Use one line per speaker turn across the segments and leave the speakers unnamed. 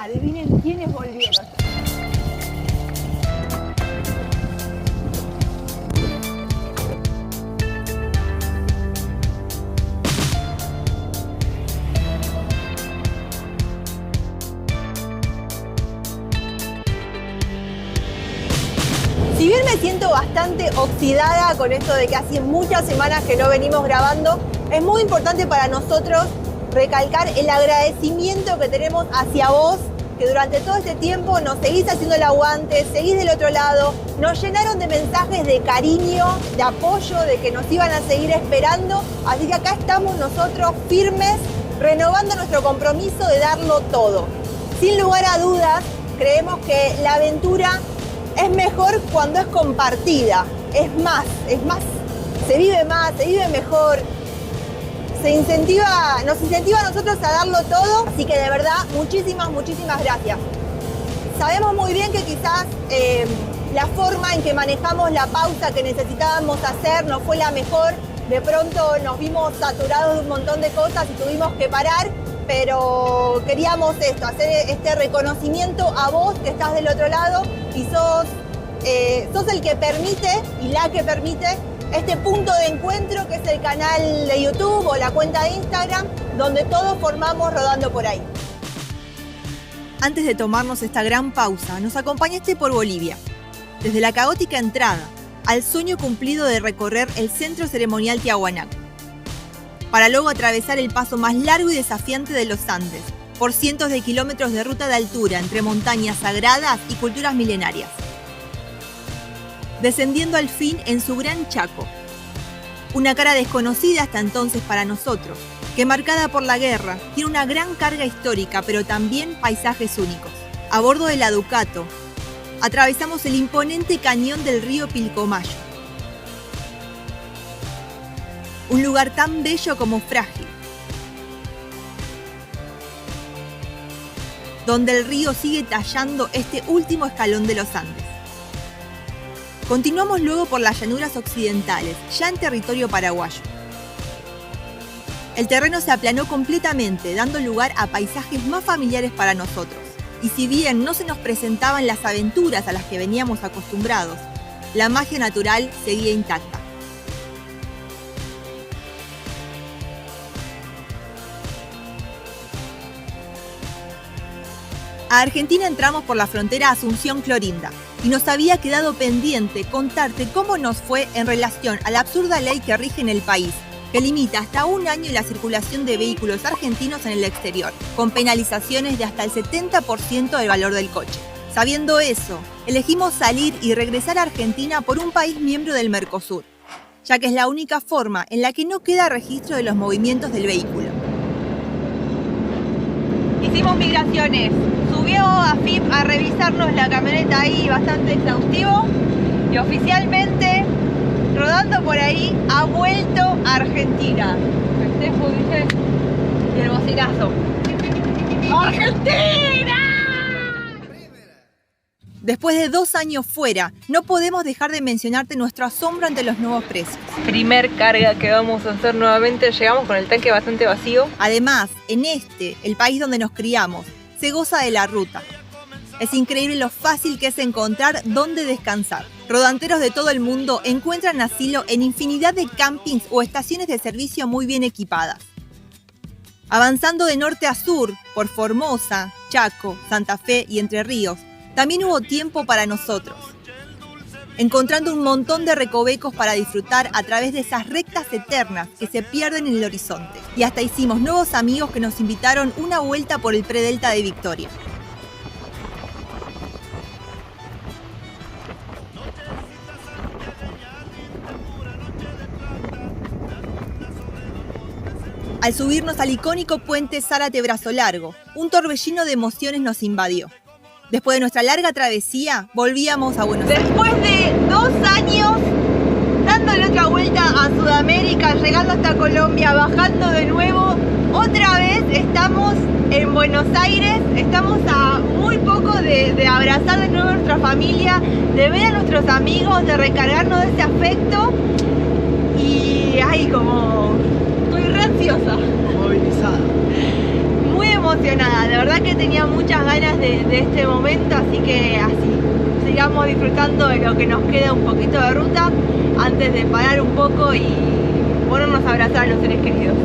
Adivinen quiénes volvieron. Si bien me siento bastante oxidada con esto de que hace muchas semanas que no venimos grabando, es muy importante para nosotros recalcar el agradecimiento que tenemos hacia vos, que durante todo este tiempo nos seguís haciendo el aguante, seguís del otro lado, nos llenaron de mensajes de cariño, de apoyo, de que nos iban a seguir esperando, así que acá estamos nosotros firmes, renovando nuestro compromiso de darlo todo. Sin lugar a dudas, creemos que la aventura es mejor cuando es compartida, es más, se vive mejor, nos incentiva a nosotros a darlo todo, así que de verdad, muchísimas gracias. Sabemos muy bien que quizás la forma en que manejamos la pausa que necesitábamos hacer no fue la mejor, de pronto nos vimos saturados de un montón de cosas y tuvimos que parar, pero queríamos hacer este reconocimiento a vos que estás del otro lado y sos el que permite y la que permite este punto de encuentro que es el canal de YouTube o la cuenta de Instagram, donde todos formamos Rodando por Ahí. Antes de tomarnos esta gran pausa, nos acompañaste por Bolivia, desde la caótica entrada al sueño cumplido de recorrer el centro ceremonial Tiahuanaco, para luego atravesar el paso más largo y desafiante de los Andes, por cientos de kilómetros de ruta de altura entre montañas sagradas y culturas milenarias. Descendiendo al fin en su gran Chaco, una cara desconocida hasta entonces para nosotros, que marcada por la guerra, tiene una gran carga histórica, pero también paisajes únicos. A bordo de la Ducato, atravesamos el imponente cañón del río Pilcomayo, un lugar tan bello como frágil, donde el río sigue tallando este último escalón de los Andes. Continuamos luego por las llanuras occidentales, ya en territorio paraguayo. El terreno se aplanó completamente, dando lugar a paisajes más familiares para nosotros. Y si bien no se nos presentaban las aventuras a las que veníamos acostumbrados, la magia natural seguía intacta. A Argentina entramos por la frontera Asunción-Clorinda y nos había quedado pendiente contarte cómo nos fue en relación a la absurda ley que rige en el país, que limita hasta 1 año la circulación de vehículos argentinos en el exterior, con penalizaciones de hasta el 70% del valor del coche. Sabiendo eso, elegimos salir y regresar a Argentina por un país miembro del Mercosur, ya que es la única forma en la que no queda registro de los movimientos del vehículo. Hicimos migraciones. Subió AFIP a revisarnos la camioneta ahí bastante exhaustivo y oficialmente Rodando por Ahí ha vuelto a Argentina. Festejo, ¿viste? Y el bocinazo. ¡Argentina! Después de 2 años fuera, no podemos dejar de mencionarte nuestro asombro ante los nuevos precios.
Primer carga que vamos a hacer nuevamente, llegamos con el tanque bastante vacío.
Además, en el país donde nos criamos, se goza de la ruta. Es increíble lo fácil que es encontrar dónde descansar. Rodanteros de todo el mundo encuentran asilo en infinidad de campings o estaciones de servicio muy bien equipadas. Avanzando de norte a sur, por Formosa, Chaco, Santa Fe y Entre Ríos, también hubo tiempo para nosotros, encontrando un montón de recovecos para disfrutar a través de esas rectas eternas que se pierden en el horizonte. Y hasta hicimos nuevos amigos que nos invitaron una vuelta por el Predelta de Victoria. Al subirnos al icónico puente Zárate Brazo Largo, un torbellino de emociones nos invadió. Después de nuestra larga travesía, volvíamos a Buenos Aires. Después de 2 años dándole otra vuelta a Sudamérica, llegando hasta Colombia, bajando de nuevo, otra vez estamos en Buenos Aires, estamos a muy poco de abrazar de nuevo a nuestra familia, de ver a nuestros amigos, de recargarnos de ese afecto y estoy re ansiosa.
Movilizada.
Muy emocionada, de verdad que
tenía muchas ganas de este momento, así que así, sigamos disfrutando de lo que nos queda un poquito de ruta antes de parar un poco y ponernos a abrazar a los seres queridos.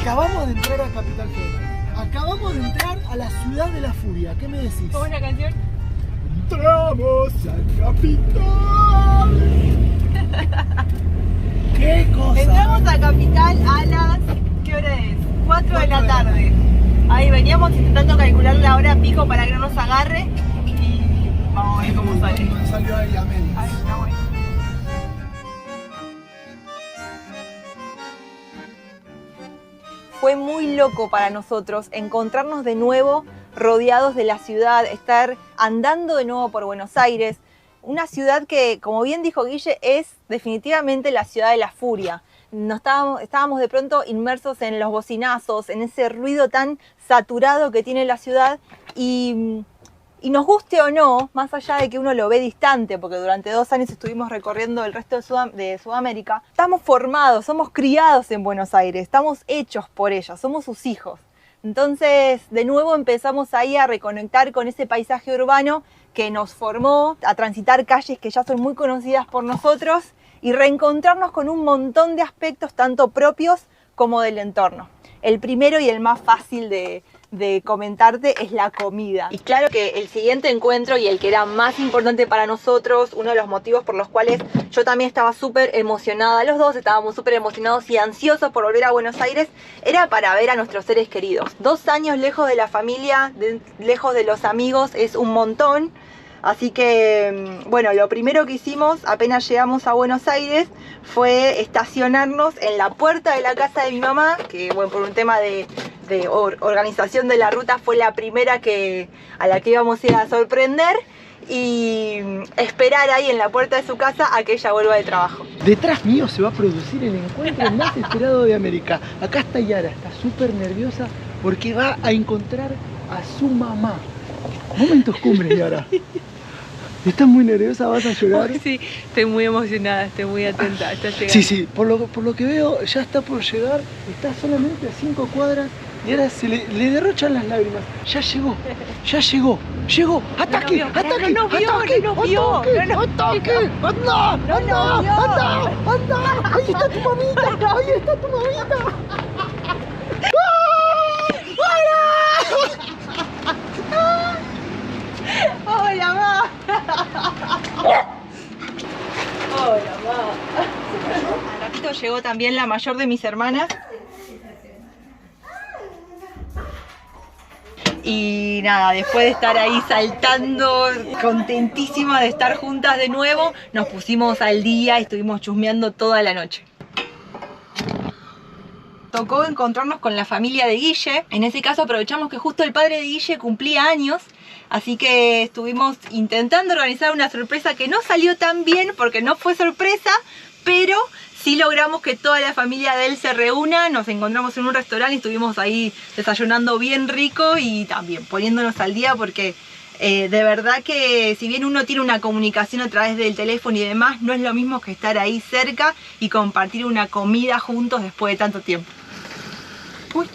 Acabamos de entrar a Capital Federal. Acabamos de entrar a la ciudad de la furia. ¿Qué me decís?
¿Cómo es la canción?
¡Entramos a Capital! ¡Qué cosa!
Entramos a Capital a las... ¿qué hora es? 4 de la tarde. Ahí veníamos intentando calcular la hora pico para que no nos agarre y vamos a ver cómo sale.
Salió ahí a medias.
Ahí está bueno.
Fue muy loco para nosotros encontrarnos de nuevo rodeados de la ciudad, estar andando de nuevo por Buenos Aires, una ciudad que, como bien dijo Guille, es definitivamente la ciudad de la furia. Estábamos de pronto inmersos en los bocinazos, en ese ruido tan saturado que tiene la ciudad y nos guste o no, más allá de que uno lo ve distante, porque durante 2 años estuvimos recorriendo el resto de Sudamérica, estamos formados, somos criados en Buenos Aires, estamos hechos por ella, somos sus hijos. Entonces, de nuevo empezamos ahí a reconectar con ese paisaje urbano que nos formó, a transitar calles que ya son muy conocidas por nosotros y reencontrarnos con un montón de aspectos tanto propios como del entorno. El primero y el más fácil de comentarte es la comida. Y claro que el siguiente encuentro y el que era más importante para nosotros, uno de los motivos por los cuales yo también estaba súper emocionada, los dos estábamos súper emocionados y ansiosos por volver a Buenos Aires, era para ver a nuestros seres queridos. 2 años lejos de la familia, lejos de los amigos, es un montón. Así que, bueno, lo primero que hicimos apenas llegamos a Buenos Aires fue estacionarnos en la puerta de la casa de mi mamá, que bueno, por un tema de organización de la ruta fue la primera a la que íbamos a ir a sorprender, y esperar ahí en la puerta de su casa a que ella vuelva de trabajo.
Detrás mío se va a producir el encuentro más esperado de América. Acá está Yara, está súper nerviosa porque va a encontrar a su mamá. Momentos cumbres, Yara. ¿Estás muy nerviosa? ¿Vas a llorar?
Sí, estoy muy emocionada, estoy muy atenta, está llegando.
Sí, por lo que veo ya está por llegar, está solamente a 5 cuadras y ahora se le derrochan las lágrimas. Ya llegó, llegó, ataque, ataque,
no nos vio,
ataque,
no nos vio,
ataque,
no nos
ataque, anda, anda, ahí está tu mamita, ahí está tu mamita.
¡Hola, mamá! ¡Hola, mamá!
Al ratito llegó también la mayor de mis hermanas. Y nada, después de estar ahí saltando, contentísima de estar juntas de nuevo, nos pusimos al día y estuvimos chusmeando toda la noche. Tocó encontrarnos con la familia de Guille. En ese caso aprovechamos que justo el padre de Guille cumplía años, así que estuvimos intentando organizar una sorpresa que no salió tan bien porque no fue sorpresa, pero sí logramos que toda la familia de él se reúna. Nos encontramos en un restaurante y estuvimos ahí desayunando bien rico y también poniéndonos al día porque de verdad que si bien uno tiene una comunicación a través del teléfono y demás, no es lo mismo que estar ahí cerca y compartir una comida juntos después de tanto tiempo. Uy.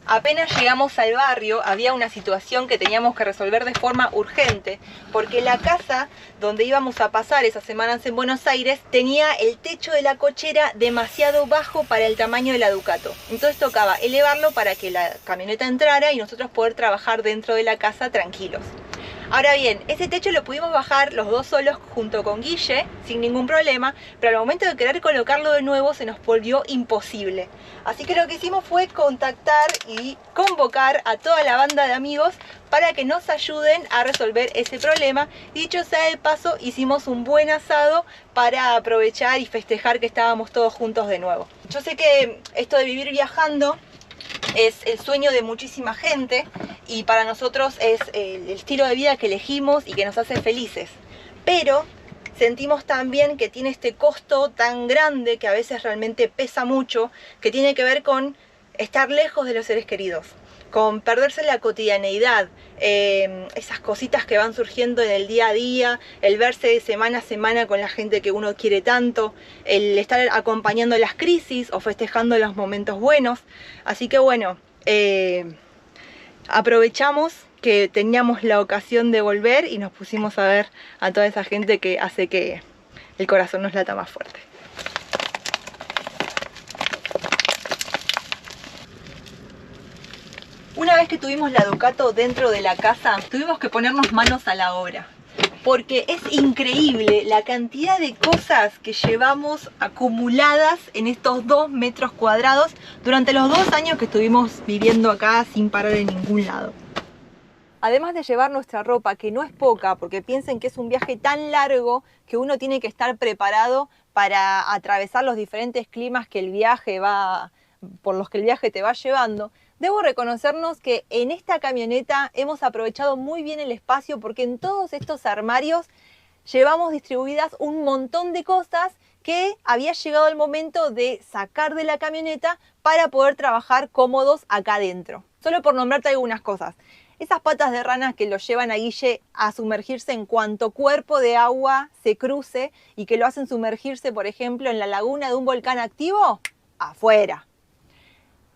Apenas llegamos al barrio, había una situación que teníamos que resolver de forma urgente, porque la casa donde íbamos a pasar esas semanas en Buenos Aires tenía el techo de la cochera demasiado bajo para el tamaño de la Ducato. Entonces tocaba elevarlo para que la camioneta entrara y nosotros poder trabajar dentro de la casa tranquilos. Ahora bien, ese techo lo pudimos bajar los dos solos junto con Guille, sin ningún problema, pero al momento de querer colocarlo de nuevo se nos volvió imposible. Así que lo que hicimos fue contactar y convocar a toda la banda de amigos para que nos ayuden a resolver ese problema. Y dicho sea de paso, hicimos un buen asado para aprovechar y festejar que estábamos todos juntos de nuevo. Yo sé que esto de vivir viajando es el sueño de muchísima gente y para nosotros es el estilo de vida que elegimos y que nos hace felices. Pero sentimos también que tiene este costo tan grande que a veces realmente pesa mucho, que tiene que ver con estar lejos de los seres queridos, con perderse la cotidianeidad, esas cositas que van surgiendo en el día a día, el verse semana a semana con la gente que uno quiere tanto, el estar acompañando las crisis o festejando los momentos buenos. Así que bueno, aprovechamos que teníamos la ocasión de volver y nos pusimos a ver a toda esa gente que hace que el corazón nos lata más fuerte. Una vez que tuvimos la Ducato dentro de la casa, tuvimos que ponernos manos a la obra, porque es increíble la cantidad de cosas que llevamos acumuladas en estos 2 metros cuadrados durante los 2 años que estuvimos viviendo acá sin parar en ningún lado. Además de llevar nuestra ropa, que no es poca, porque piensen que es un viaje tan largo que uno tiene que estar preparado para atravesar los diferentes climas que por los que el viaje te va llevando. Debo reconocernos que en esta camioneta hemos aprovechado muy bien el espacio, porque en todos estos armarios llevamos distribuidas un montón de cosas que había llegado el momento de sacar de la camioneta para poder trabajar cómodos acá adentro. Solo por nombrarte algunas cosas. Esas patas de rana que lo llevan a Guille a sumergirse en cuanto cuerpo de agua se cruce y que lo hacen sumergirse, por ejemplo, en la laguna de un volcán activo, afuera.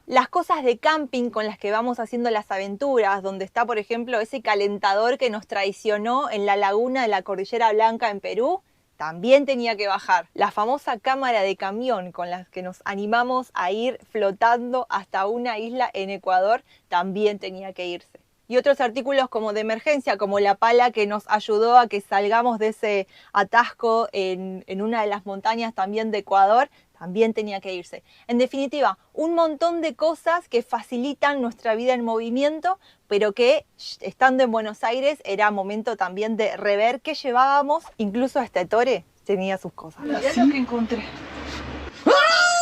Las cosas de camping con las que vamos haciendo las aventuras, donde está, por ejemplo, ese calentador que nos traicionó en la laguna de la Cordillera Blanca en Perú, también tenía que bajar. La famosa cámara de camión con la que nos animamos a ir flotando hasta una isla en Ecuador, también tenía que irse. Y otros artículos como de emergencia, como la pala que nos ayudó a que salgamos de ese atasco en una de las montañas también de Ecuador, también tenía que irse. En definitiva, un montón de cosas que facilitan nuestra vida en movimiento, pero que estando en Buenos Aires era momento también de rever qué llevábamos. Incluso este Tore tenía sus cosas.
Mirá lo que encontré.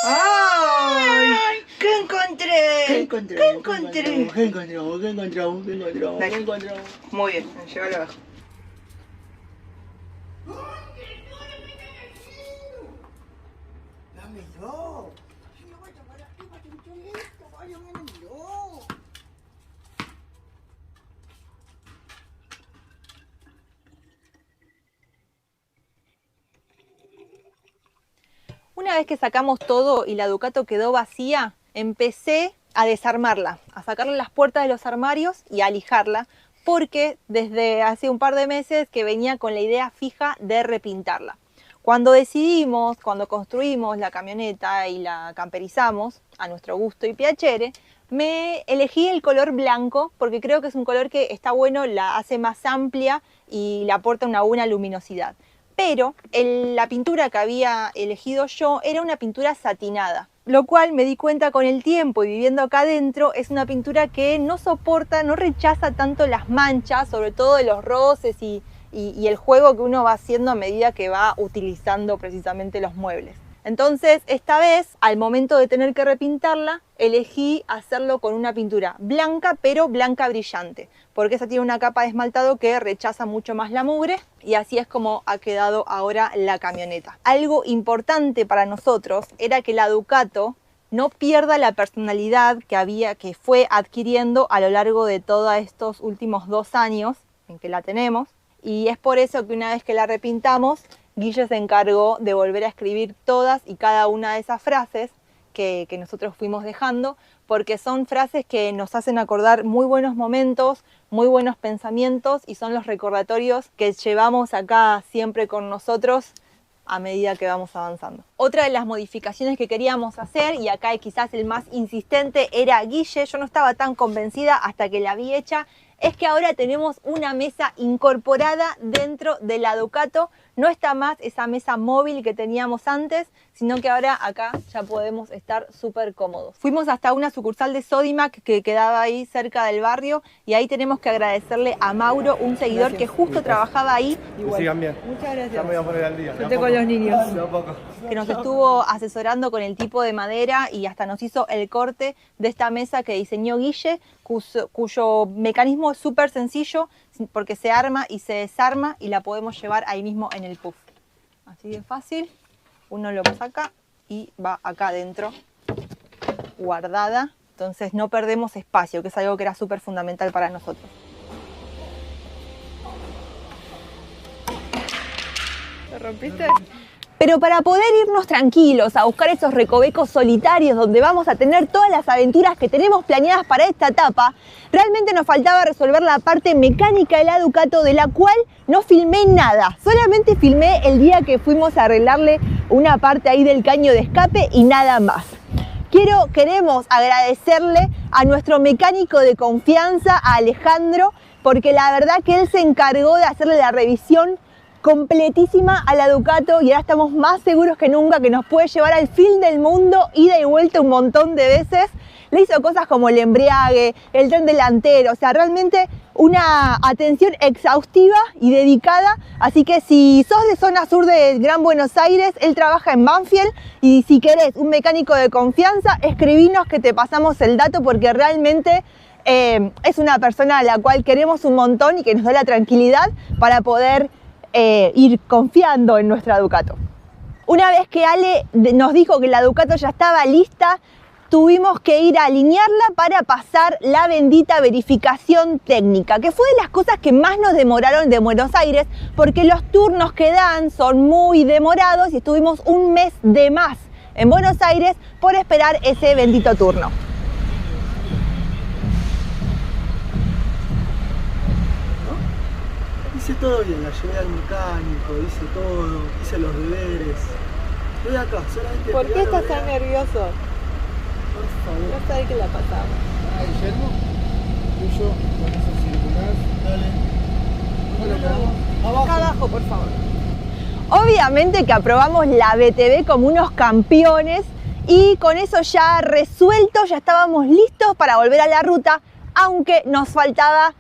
¡Ay! ¿Qué encontré?
¿Qué encontramos?
¿Qué encontré?
¿Qué encontramos? ¿Qué encontramos? ¿Qué encontramos? ¿Qué encontramos?
Muy bien, llévalo abajo.
Dámelo. Si no vaya para arriba, esto, vaya, dámelo.
Una vez que sacamos todo y la Ducato quedó vacía, empecé a desarmarla, a sacarle las puertas de los armarios y a lijarla, porque desde hace un par de meses que venía con la idea fija de repintarla. Cuando construimos la camioneta y la camperizamos a nuestro gusto y piacere, me elegí el color blanco porque creo que es un color que está bueno, la hace más amplia y le aporta una buena luminosidad. Pero la pintura que había elegido yo era una pintura satinada, lo cual me di cuenta con el tiempo y viviendo acá adentro, es una pintura que no rechaza tanto las manchas, sobre todo de los roces y el juego que uno va haciendo a medida que va utilizando precisamente los muebles. Entonces, esta vez, al momento de tener que repintarla, elegí hacerlo con una pintura blanca, pero blanca brillante, porque esa tiene una capa de esmaltado que rechaza mucho más la mugre, y así es como ha quedado ahora la camioneta. Algo importante para nosotros era que la Ducato no pierda la personalidad que fue adquiriendo a lo largo de todos estos últimos 2 años en que la tenemos, y es por eso que una vez que la repintamos, Guille se encargó de volver a escribir todas y cada una de esas frases que nosotros fuimos dejando, porque son frases que nos hacen acordar muy buenos momentos, muy buenos pensamientos, y son los recordatorios que llevamos acá siempre con nosotros a medida que vamos avanzando. Otra de las modificaciones que queríamos hacer, y acá quizás el más insistente era Guille, yo no estaba tan convencida hasta que la vi hecha, es que ahora tenemos una mesa incorporada dentro de la Ducato. No está más esa mesa móvil que teníamos antes, sino que ahora acá ya podemos estar súper cómodos. Fuimos hasta una sucursal de Sodimac que quedaba ahí cerca del barrio, y ahí tenemos que agradecerle a Mauro, un seguidor que justo trabajaba ahí.
Que sigan bien.
Muchas gracias.
Ya me voy a poner al día.
Suerte con los niños.
De a poco.
Que nos estuvo asesorando con el tipo de madera y hasta nos hizo el corte de esta mesa que diseñó Guille, cuyo mecanismo es súper sencillo porque se arma y se desarma y la podemos llevar ahí mismo en el puff. Así de fácil. Uno lo saca y va acá adentro, guardada. Entonces no perdemos espacio, que es algo que era súper fundamental para nosotros. ¿Lo rompiste? Pero para poder irnos tranquilos a buscar esos recovecos solitarios donde vamos a tener todas las aventuras que tenemos planeadas para esta etapa, realmente nos faltaba resolver la parte mecánica de la Ducato, de la cual no filmé nada. Solamente filmé el día que fuimos a arreglarle una parte ahí del caño de escape y nada más. Queremos agradecerle a nuestro mecánico de confianza, a Alejandro, porque la verdad que él se encargó de hacerle la revisión completísima a la Ducato y ahora estamos más seguros que nunca que nos puede llevar al fin del mundo, ida y vuelta un montón de veces. Le hizo cosas como el embriague, el tren delantero, o sea, realmente una atención exhaustiva y dedicada. Así que si sos de zona sur de Gran Buenos Aires, él trabaja en Banfield, y si querés un mecánico de confianza, escribinos que te pasamos el dato, porque realmente es una persona a la cual queremos un montón y que nos da la tranquilidad para poder ir confiando en nuestra Ducato. Una vez que Ale nos dijo que la Ducato ya estaba lista, tuvimos que ir a alinearla para pasar la bendita verificación técnica, que fue de las cosas que más nos demoraron de Buenos Aires, porque los turnos que dan son muy demorados y estuvimos un mes de más en Buenos Aires por esperar ese bendito turno.
Hice todo bien, la llevé al mecánico, hice todo, hice los deberes. Estoy acá, solamente...
¿Por qué estás tan nervioso?
Por favor.
No sabés qué la pasamos.
Guillermo, tuyo, con esos circulares, dale. ¿Dónde quedamos? Abajo.
Acá abajo, por favor. Obviamente que aprobamos la BTV como unos campeones y con eso ya resuelto, ya estábamos listos para volver a la ruta, aunque nos faltaba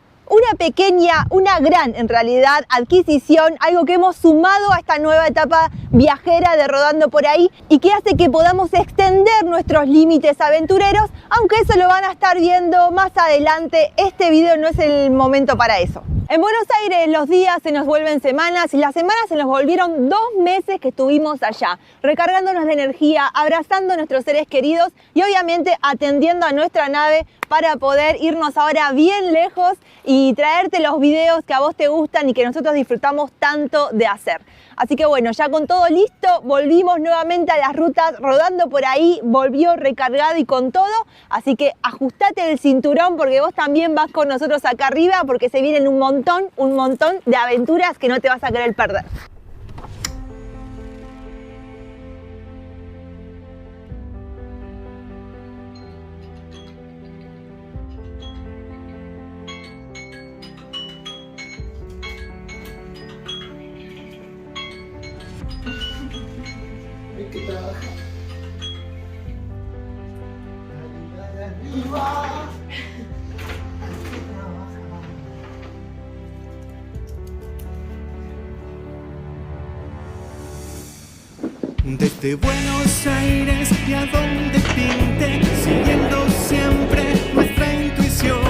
una gran en realidad adquisición, algo que hemos sumado a esta nueva etapa viajera de Rodando por Ahí y que hace que podamos extender nuestros límites aventureros, aunque eso lo van a estar viendo más adelante. Este video no es el momento para eso. En Buenos Aires los días se nos vuelven semanas y las semanas se nos volvieron 2 meses que estuvimos allá, recargándonos de energía, abrazando a nuestros seres queridos y obviamente atendiendo a nuestra nave para poder irnos ahora bien lejos y traerte los videos que a vos te gustan y que nosotros disfrutamos tanto de hacer. Así que bueno, ya con todo listo, volvimos nuevamente a las rutas. Rodando por Ahí volvió recargado y con todo, así que ajustate el cinturón porque vos también vas con nosotros acá arriba, porque se vienen un montón de aventuras que no te vas a querer perder.
Hay que trabajar. Arriba.
Desde Buenos Aires y a donde pinte, siguiendo siempre nuestra intuición,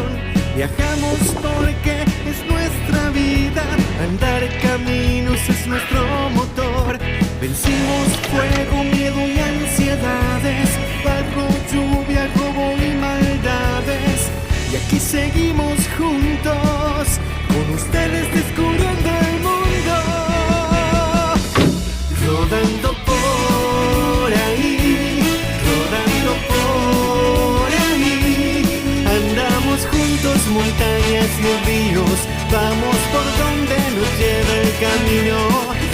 viajamos porque es nuestra vida, andar caminos es nuestro motor. Vencimos fuego, miedo y ansiedades, barro, lluvia, robo y maldades, y aquí seguimos juntos, con ustedes descubriendo el mundo, rodando por ahí, rodando por ahí, andamos juntos montañas y ríos, vamos por donde nos lleva el camino,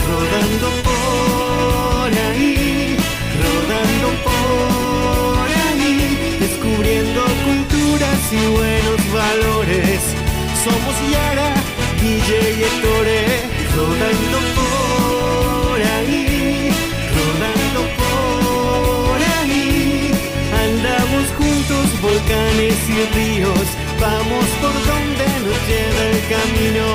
rodando por ahí, rodando por ahí, descubriendo culturas y buenos valores, somos Yara, Guille y Ettore, rodando por ahí, rodando por ahí, andamos juntos volcanes y ríos, vamos por donde nos lleva el camino,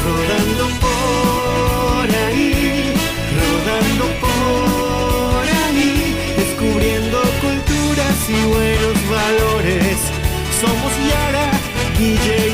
rodando por ahí, rodando por ahí, descubriendo culturas y buenos valores, somos Yara, Guille y